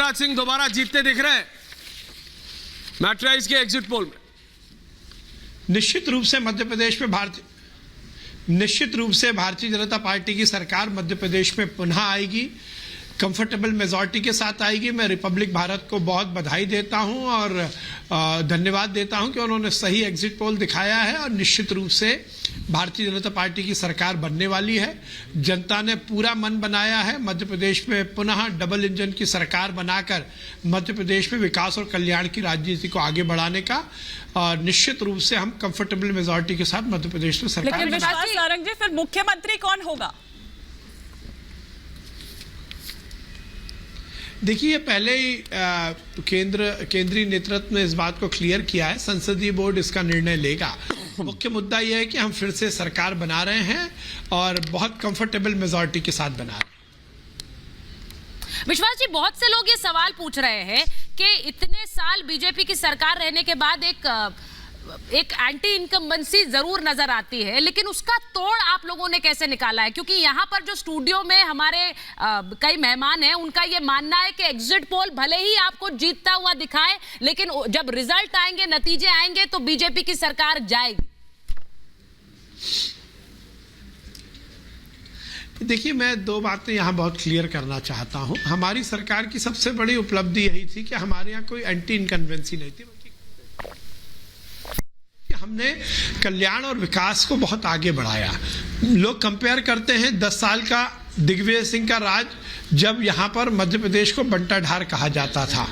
शिवराज सिंह दोबारा जीतते दिख रहे हैं मैट्राइज के एग्जिट पोल में। निश्चित रूप से भारतीय जनता पार्टी की सरकार मध्य प्रदेश में पुनः आएगी, कंफर्टेबल मेजॉरिटी के साथ आएगी। मैं रिपब्लिक भारत को बहुत बधाई देता हूं और धन्यवाद देता हूं कि उन्होंने सही एग्जिट पोल दिखाया है और निश्चित रूप से भारतीय जनता पार्टी की सरकार बनने वाली है। जनता ने पूरा मन बनाया है मध्य प्रदेश में पुनः डबल इंजन की सरकार बनाकर मध्य प्रदेश में विकास और कल्याण की राजनीति को आगे बढ़ाने का। और निश्चित रूप से हम कंफर्टेबल मेजॉरिटी के साथ मध्य प्रदेश में सरकार। लेकिन विश्वास सारंग जी, फिर मुख्यमंत्री कौन होगा? देखिए, पहले ही केंद्रीय नेतृत्व ने इस बात को क्लियर किया है, संसदीय बोर्ड इसका निर्णय लेगा। मुख्य मुद्दा यह है कि हम फिर से सरकार बना रहे हैं और बहुत कंफर्टेबल मेजॉरिटी के साथ बना रहे हैं। विश्वास जी, बहुत से लोग ये सवाल पूछ रहे हैं कि इतने साल बीजेपी की सरकार रहने के बाद एक एंटी इनकम्बेंसी जरूर नजर आती है, लेकिन उसका तोड़ आप लोगों ने कैसे निकाला है? क्योंकि यहाँ पर जो स्टूडियो में हमारे कई मेहमान हैं, उनका ये मानना है कि एग्जिट पोल भले ही आपको जीतता हुआ दिखाए, लेकिन जब रिजल्ट आएंगे, नतीजे आएंगे, तो बीजेपी की सरकार जाएगी। देखिए, मैं दो बातें यहाँ बहुत क्लियर करना चाहता हूँ। हमारी सरकार की सबसे बड़ी उपलब्धि यही थी कि हमारे यहाँ कोई एंटी इनकन्वेंसी नहीं थी, हमने कल्याण और विकास को बहुत आगे बढ़ाया। लोग कंपेयर करते हैं 10 साल का दिग्विजय सिंह का राज, जब यहाँ पर मध्य प्रदेश को बंटा ढार कहा जाता था,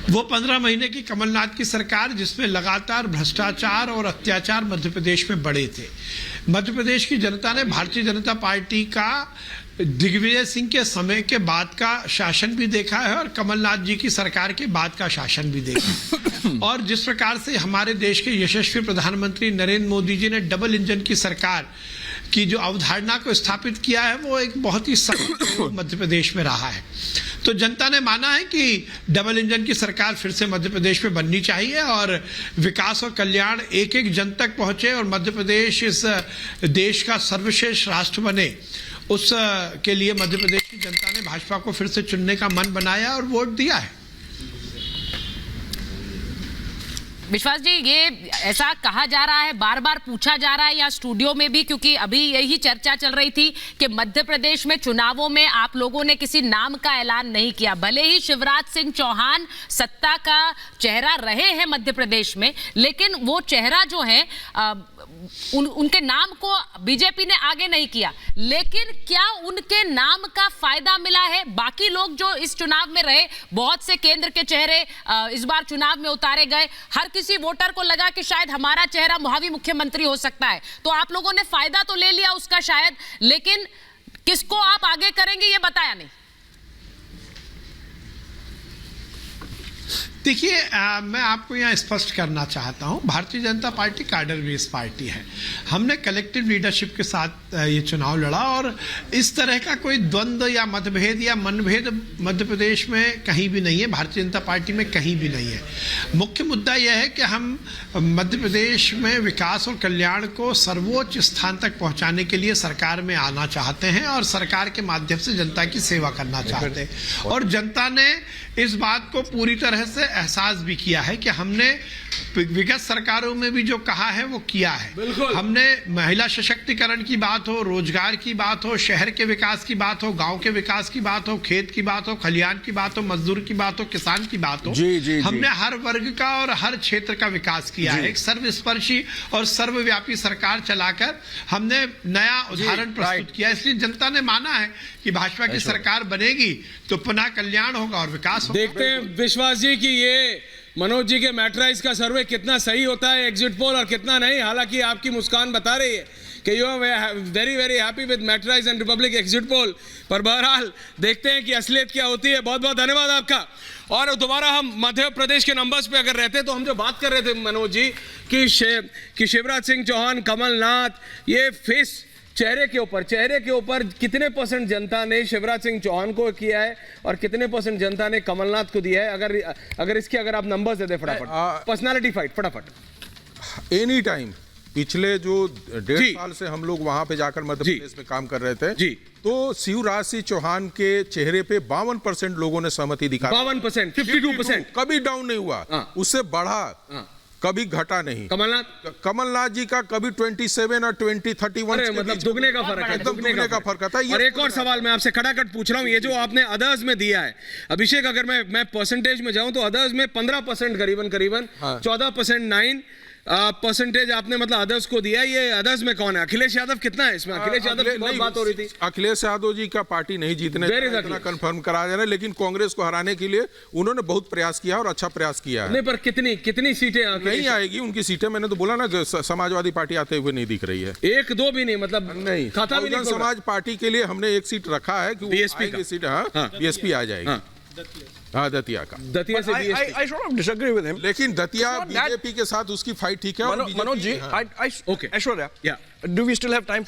वो 15 महीने की कमलनाथ की सरकार जिसमें लगातार भ्रष्टाचार और अत्याचार मध्य प्रदेश में बढ़े थे। मध्य प्रदेश की जनता ने भारतीय जनता पार्टी का दिग्विजय सिंह के समय के बाद का शासन भी देखा है और कमलनाथ जी की सरकार के बाद का शासन भी देखा। और जिस प्रकार से हमारे देश के यशस्वी प्रधानमंत्री नरेंद्र मोदी जी ने डबल इंजन की सरकार की जो अवधारणा को स्थापित किया है, वो एक बहुत ही सफल मध्य प्रदेश में रहा है। तो जनता ने माना है कि डबल इंजन की सरकार फिर से मध्य प्रदेश में बननी चाहिए और विकास और कल्याण एक एक जन तक पहुंचे और मध्य प्रदेश इस देश का सर्वश्रेष्ठ राष्ट्र बने। उस के लिए मध्य प्रदेश की जनता ने भाजपा को फिर से चुनने का मन बनाया और वोट दिया है। विश्वास जी, ये ऐसा कहा जा रहा है, बार बार पूछा जा रहा है या स्टूडियो में भी, क्योंकि अभी यही चर्चा चल रही थी कि मध्य प्रदेश में चुनावों में आप लोगों ने किसी नाम का ऐलान नहीं किया। भले ही शिवराज सिंह चौहान सत्ता का चेहरा रहे हैं मध्य प्रदेश में, लेकिन वो चेहरा जो है उनके नाम को बीजेपी ने आगे नहीं किया। लेकिन क्या उनके नाम का फायदा मिला है? बाकी लोग जो इस चुनाव में रहे, बहुत से केंद्र के चेहरे इस बार चुनाव में उतारे गए, हर किसी वोटर को लगा कि शायद हमारा चेहरा भावी मुख्यमंत्री हो सकता है। तो आप लोगों ने फायदा तो ले लिया उसका शायद, लेकिन किसको आप आगे करेंगे ये बताया नहीं। देखिए, मैं आपको यहाँ स्पष्ट करना चाहता हूँ, Bharatiya Janata party cadre based party है। हमने कलेक्टिव लीडरशिप के साथ ये चुनाव लड़ा और इस तरह का कोई द्वंद्व या मतभेद या मनभेद मध्य प्रदेश में कहीं भी नहीं है, भारतीय जनता पार्टी में कहीं भी नहीं है। मुख्य मुद्दा यह है कि हम मध्य प्रदेश में विकास और कल्याण को सर्वोच्च स्थान तक पहुँचाने के लिए सरकार में आना चाहते हैं और सरकार के माध्यम से जनता की सेवा करना चाहते हैं। और जनता ने इस बात को पूरी तरह से एहसास भी किया है कि हमने विगत सरकारों में भी जो कहा है वो किया है। हमने महिला सशक्तिकरण की बात हो, रोजगार की बात हो, शहर के विकास की बात हो, गांव के विकास की बात हो, खेत की बात हो, खलिहान की बात हो, मजदूर की बात हो, किसान की बात हो, हमने हर वर्ग का और हर क्षेत्र का विकास किया है। एक सर्वस्पर्शी और सर्वव्यापी सरकार चलाकर हमने नया उदाहरण प्रस्तुत किया। इसलिए जनता ने माना है कि भाजपा की सरकार बनेगी तो पुनः कल्याण होगा और विकास होगा। देखते हैं विश्वास जी कि ये मनोज जी के मैट्राइज का सर्वे कितना सही होता है एग्जिट पोल और कितना नहीं। हालांकि आपकी मुस्कान बता रही है कि you are very very happy with Matrize and Republic exit poll, पर बहरहाल देखते हैं कि असलियत क्या होती है। बहुत बहुत धन्यवाद आपका। और दोबारा हम मध्य प्रदेश के नंबर्स पे अगर रहते तो हम जो बात कर रहे थे मनोज जी कि शिवराज सिंह चौहान, कमलनाथ, ये फेस चेहरे के ऊपर कितने % जनता ने शिवराज सिंह चौहान को किया है और कितने % जनता ने कमलनाथ को दिया है? अगर इसके अगर आप नंबर्स दे दें फटाफट, पर्सनालिटी फाइट फटाफट। एनी टाइम पिछले जो 1.5 जी। साल से हम लोग वहां पे जाकर मध्य जी। प्रदेश में काम कर रहे थे जी। तो शिवराज सिंह चौहान के चेहरे पे 52% लोगों ने सहमति दिखाई। 52%, 52%। कभी डाउन नहीं हुआ, हाँ। उससे बढ़ा, हाँ। कभी घटा नहीं। कमलनाथ, कमलनाथ जी का कभी 27 और 20, 31 अरे के मतलब बीच दुगने का फर्क है, एकदम दुगने का फर्क आता है। ये और एक और सवाल मैं आपसे खड़ाखट पूछ रहा हूं, ये जो आपने अदर्स में दिया है अभिषेक, अगर मैं परसेंटेज में जाऊं तो अदर्स में 15% करीबन हाँ। 14% 9% आपने मतलब अदर्स को दिया। ये अदर्स में कौन है? अखिलेश यादव कितना है इसमें? अखिलेश यादव की बहुत नहीं, बात हो रही थी। अखिलेश यादव जी का पार्टी नहीं जीतने Where is इतना Akhilesh? कंफर्म करा जा रहा है, लेकिन कांग्रेस को हराने के लिए उन्होंने बहुत प्रयास किया और अच्छा प्रयास किया है। नहीं, पर कितनी सीटें अखिलेश? नहीं आएगी उनकी सीटें, मैंने तो बोला ना जो समाजवादी पार्टी आते हुए नहीं दिख रही है। एक दो भी नहीं, मतलब नहीं, खाता भी नहीं बहुजन खोल रहा। समाज पार्टी के लिए हमने एक सीट रखा है कि वो BSP आएगी का। सीट। हाँ, हाँ। बीएसपी आ जाएगी। हाँ। हाँ, दतिया का। दतिया से BSP। I sort of disagree with him. लेकिन Datia It's not that- BJP के साथ उसकी फाइट ठीक है। और Manoj ji, BJP I Okay. Aishwarya, Yeah. do we still have time for